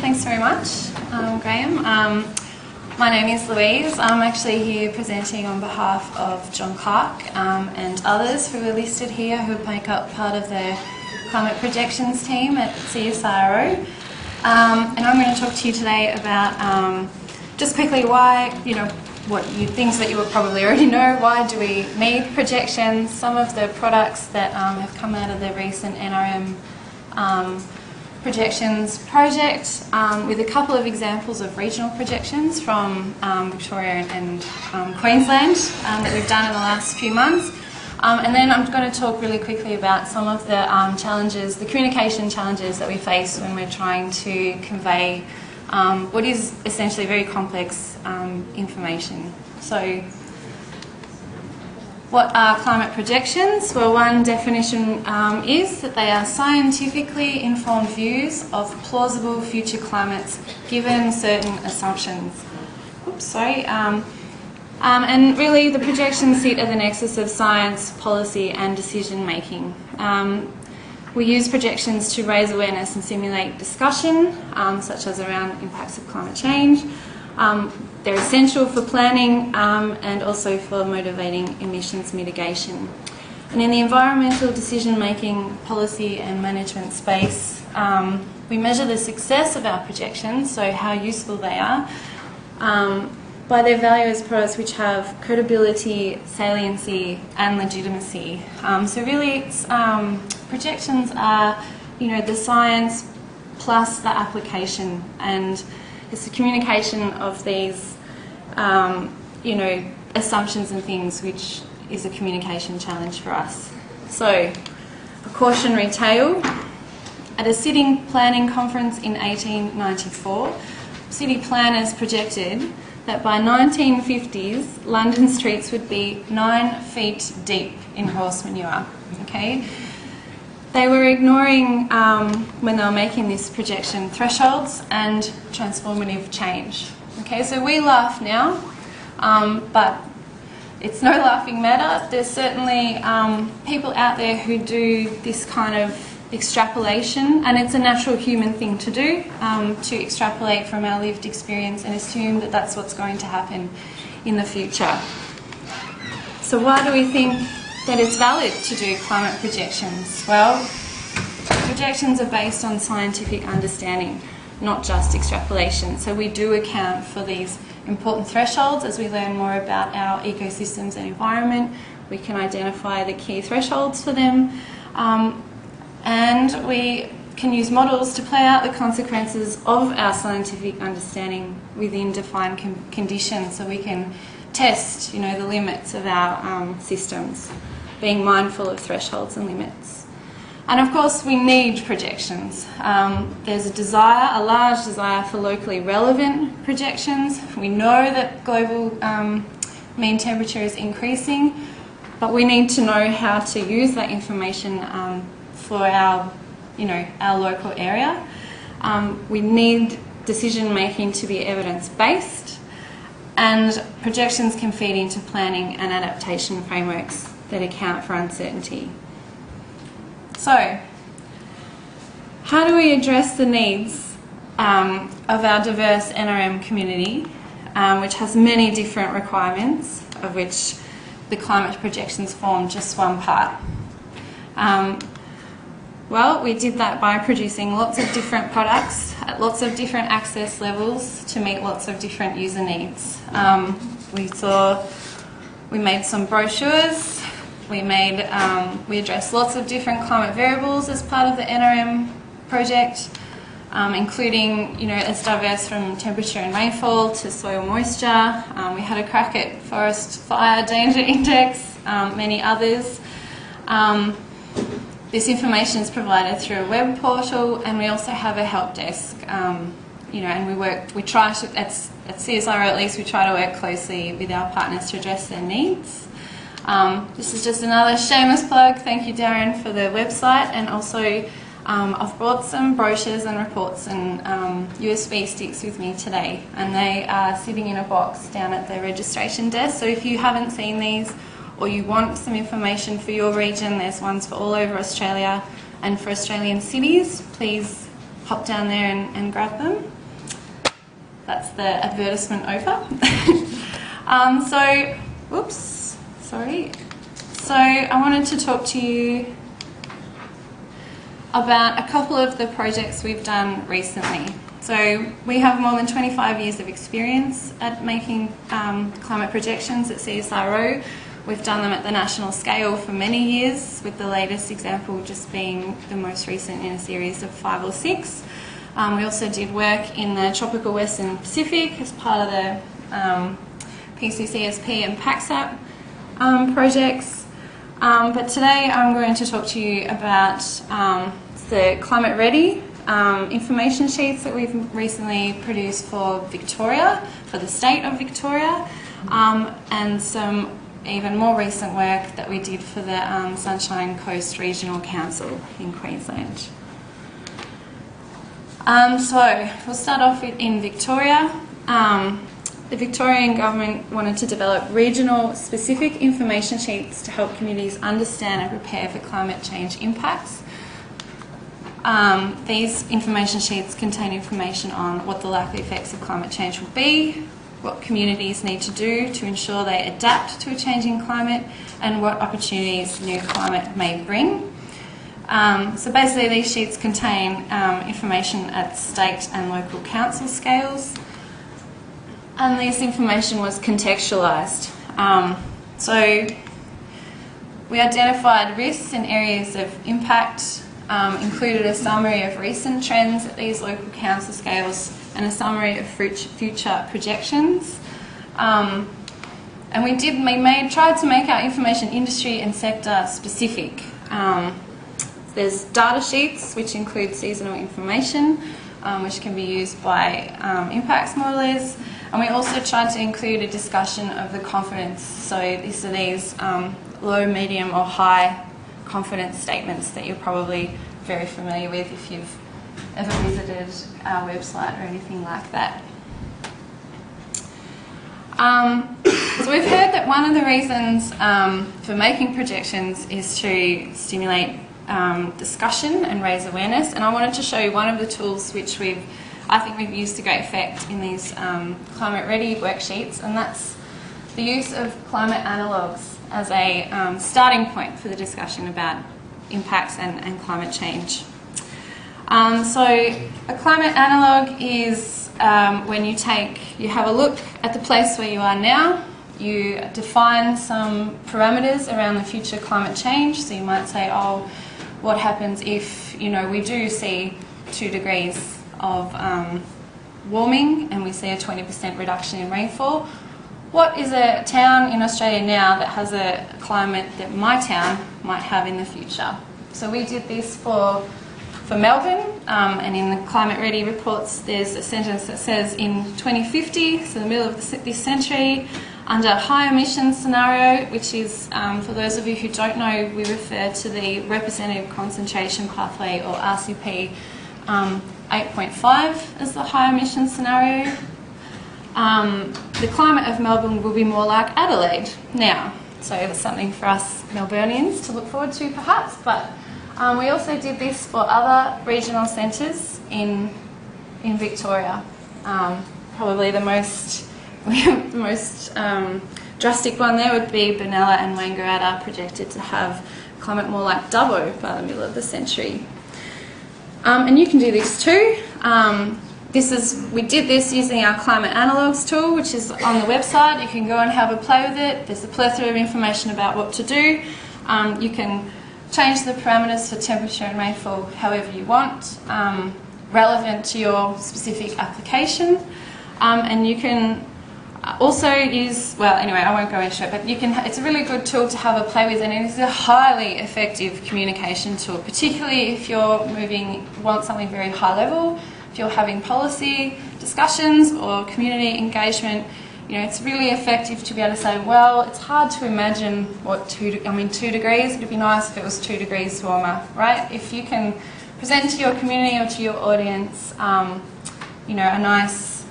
Thanks very much, Graham. My name is Louise. I'm actually here presenting on behalf of John Clark and others who are listed here who make up part of the climate projections team at CSIRO. And I'm going to talk to you today about just quickly why, things that you will probably already know. Why do we need projections? Some of the products that have come out of the recent NRM projections project, with a couple of examples of regional projections from Victoria and Queensland that we've done in the last few months. And then I'm going to talk really quickly about some of the challenges, the communication challenges that we face when we're trying to convey what is essentially very complex information. So, what are climate projections? Well, one definition is that they are scientifically informed views of plausible future climates given certain assumptions. And really the projections sit at the nexus of science, policy and decision making. We use projections to raise awareness and stimulate discussion, such as around impacts of climate change. They're essential for planning and also for motivating emissions mitigation. And in the environmental decision-making, policy and management space, we measure the success of our projections, so how useful they are, by their value as products which have credibility, saliency and legitimacy. So really it's, projections are the science plus the application, and it's the communication of these assumptions and things which is a communication challenge for us. So, a cautionary tale. At a city planning conference in 1894, city planners projected that by 1950s, London streets would be 9 feet deep in horse manure. Okay? They were ignoring, when they were making this projection, thresholds and transformative change. Okay, so we laugh now, but it's no laughing matter. There's certainly people out there who do this kind of extrapolation, and it's a natural human thing to do, to extrapolate from our lived experience and assume that that's what's going to happen in the future. So why do we think that it's valid to do climate projections? Well, projections are based on scientific understanding, not just extrapolation. So we do account for these important thresholds. As we learn more about our ecosystems and environment, we can identify the key thresholds for them. And we can use models to play out the consequences of our scientific understanding within defined conditions, so we can test, the limits of our systems, being mindful of thresholds and limits. And of course we need projections. There's a large desire for locally relevant projections. We know that global mean temperature is increasing, but we need to know how to use that information for our local area. We need decision making to be evidence-based, and projections can feed into planning and adaptation frameworks that account for uncertainty. So, how do we address the needs of our diverse NRM community, which has many different requirements, of which the climate projections form just one part? Well, we did that by producing lots of different products at lots of different access levels to meet lots of different user needs. We made some brochures. We addressed lots of different climate variables as part of the NRM project, including, as diverse from temperature and rainfall to soil moisture. We had a crack at forest fire danger index, many others. This information is provided through a web portal, and we also have a help desk. And we try to, at CSIRO at least, we try to work closely with our partners to address their needs. This is just another shameless plug. Thank you, Darren, for the website, and also I've brought some brochures and reports and USB sticks with me today, and they are sitting in a box down at the registration desk. So if you haven't seen these, or you want some information for your region, there's ones for all over Australia and for Australian cities. Please hop down there and grab them. That's the advertisement over. So I wanted to talk to you about a couple of the projects we've done recently. So we have more than 25 years of experience at making climate projections at CSIRO. We've done them at the national scale for many years, with the latest example just being the most recent in a series of 5 or 6. We also did work in the tropical Western Pacific as part of the PCCSP and PACSAP projects. But today I'm going to talk to you about the Climate Ready information sheets that we've recently produced for Victoria, for the state of Victoria, and some even more recent work that we did for the Sunshine Coast Regional Council in Queensland. So we'll start off in Victoria. The Victorian government wanted to develop regional specific information sheets to help communities understand and prepare for climate change impacts. These information sheets contain information on what the likely effects of climate change will be, what communities need to do to ensure they adapt to a changing climate, and what opportunities new climate may bring. So basically these sheets contain information at state and local council scales, and this information was contextualised. So we identified risks and areas of impact, included a summary of recent trends at these local council scales and a summary of future projections. And we tried to make our information industry and sector specific. There's data sheets which include seasonal information, which can be used by impacts modellers, and we also tried to include a discussion of the confidence. So these are low, medium or high confidence statements that you're probably very familiar with if you've ever visited our website or anything like that. So we've heard that one of the reasons for making projections is to stimulate discussion and raise awareness, and I wanted to show you one of the tools which I think we've used to great effect in these climate ready worksheets, and that's the use of climate analogues as a starting point for the discussion about impacts and climate change. So a climate analogue is when you have a look at the place where you are now, you define some parameters around the future climate change. So you might say, what happens if we do see 2 degrees of warming and we see a 20% reduction in rainfall? What is a town in Australia now that has a climate that my town might have in the future? So we did this for Melbourne, and in the Climate Ready reports there's a sentence that says in 2050, so the middle of this century, under high emissions scenario, which is, for those of you who don't know, we refer to the Representative Concentration Pathway, or RCP 8.5 as the high emissions scenario. The climate of Melbourne will be more like Adelaide now. So that's something for us Melburnians to look forward to perhaps, but we also did this for other regional centres in Victoria. Probably the most drastic one there would be Benalla and Wangaratta, projected to have climate more like Dubbo by the middle of the century. And you can do this too. We did this using our climate analogues tool, which is on the website. You can go and have a play with it. There's a plethora of information about what to do. You can change the parameters for temperature and rainfall however you want, relevant to your specific application. And you can also use, I won't go into it, but it's a really good tool to have a play with, and it's a highly effective communication tool, particularly if you're want something very high level, if you're having policy discussions or community engagement. It's really effective to be able to say, it's hard to imagine 2 degrees, it'd be nice if it was 2 degrees warmer, right? If you can present to your community or to your audience, a nice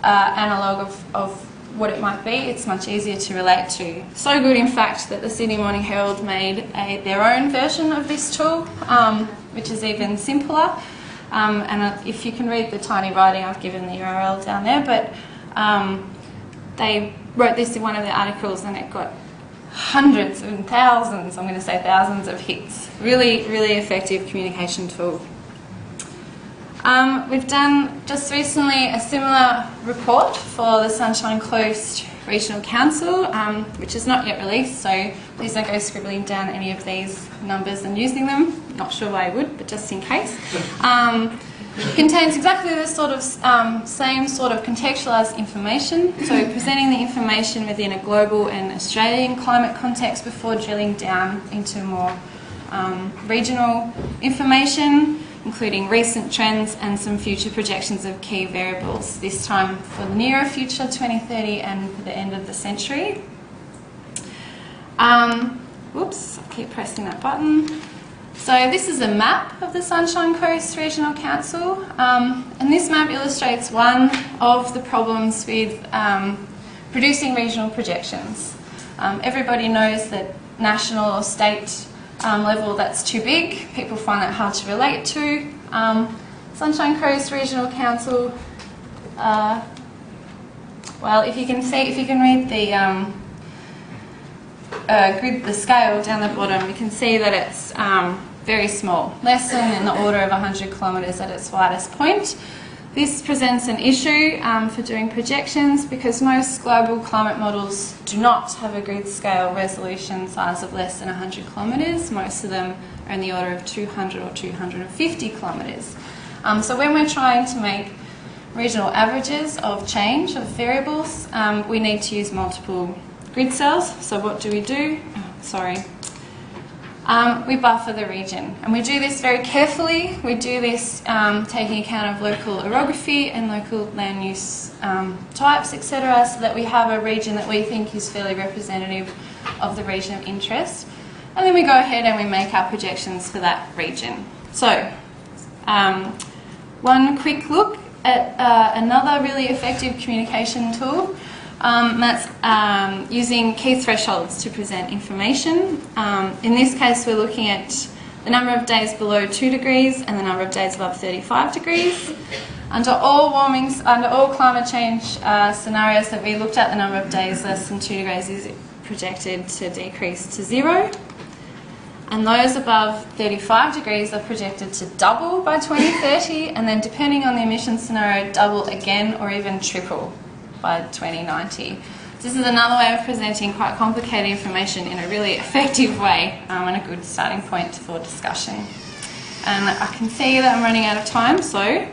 analogue of what it might be, it's much easier to relate to. So good, in fact, that the Sydney Morning Herald made their own version of this tool, which is even simpler. And if you can read the tiny writing, I've given the URL down there, but they wrote this in one of their articles and it got hundreds and thousands, I'm going to say thousands of hits. Really, really effective communication tool. We've done just recently a similar report for the Sunshine Coast Regional Council, which is not yet released, so please don't go scribbling down any of these numbers and using them. Not sure why I would, but just in case. Contains exactly the sort of same sort of contextualised information, so presenting the information within a global and Australian climate context before drilling down into more regional information, including recent trends and some future projections of key variables, this time for the nearer future, 2030, and for the end of the century. Whoops, I keep pressing that button. So this is a map of the Sunshine Coast Regional Council, and this map illustrates one of the problems with producing regional projections. Everybody knows that national or state level, that's too big. People find that hard to relate to. Sunshine Coast Regional Council, well, if you can read the grid, the scale down the bottom, you can see that it's very small, less than in the order of 100 kilometres at its widest point. This presents an issue for doing projections because most global climate models do not have a grid scale resolution size of less than 100 kilometres. Most of them are in the order of 200 or 250 kilometres. So when we're trying to make regional averages of change of variables, we need to use multiple grid cells. So what do? We buffer the region, and we do this very carefully. We do this taking account of local orography and local land use types, etc., so that we have a region that we think is fairly representative of the region of interest. And then we go ahead and we make our projections for that region. So, one quick look at another really effective communication tool. That's using key thresholds to present information. In this case, we're looking at the number of days below 2 degrees and the number of days above 35 degrees. Under all climate change scenarios that we looked at, the number of days less than 2 degrees is projected to decrease to 0. And those above 35 degrees are projected to double by 2030, and then depending on the emissions scenario, double again or even triple by 2090. This is another way of presenting quite complicated information in a really effective way and a good starting point for discussion. And I can see that I'm running out of time, so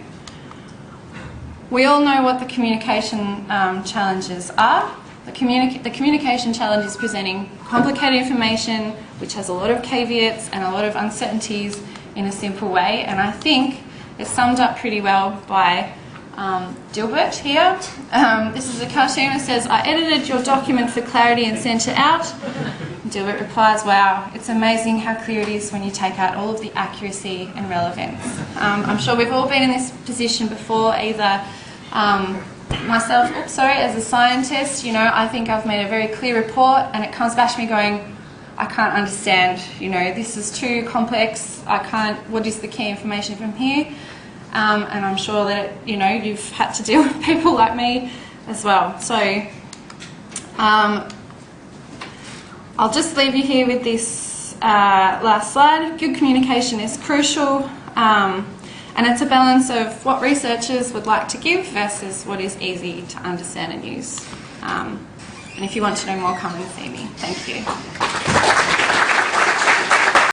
we all know what the communication challenges are. The communication challenge is presenting complicated information which has a lot of caveats and a lot of uncertainties in a simple way, and I think it's summed up pretty well by Dilbert here. This is a cartoon that says, "I edited your document for clarity and sent it out." And Dilbert replies, "Wow, it's amazing how clear it is when you take out all of the accuracy and relevance." I'm sure we've all been in this position before, either myself, as a scientist, I think I've made a very clear report and it comes back to me going, I can't understand, this is too complex, what is the key information from here? And I'm sure that, you've had to deal with people like me as well. So I'll just leave you here with this last slide. Good communication is crucial, and it's a balance of what researchers would like to give versus what is easy to understand and use. And if you want to know more, come and see me. Thank you.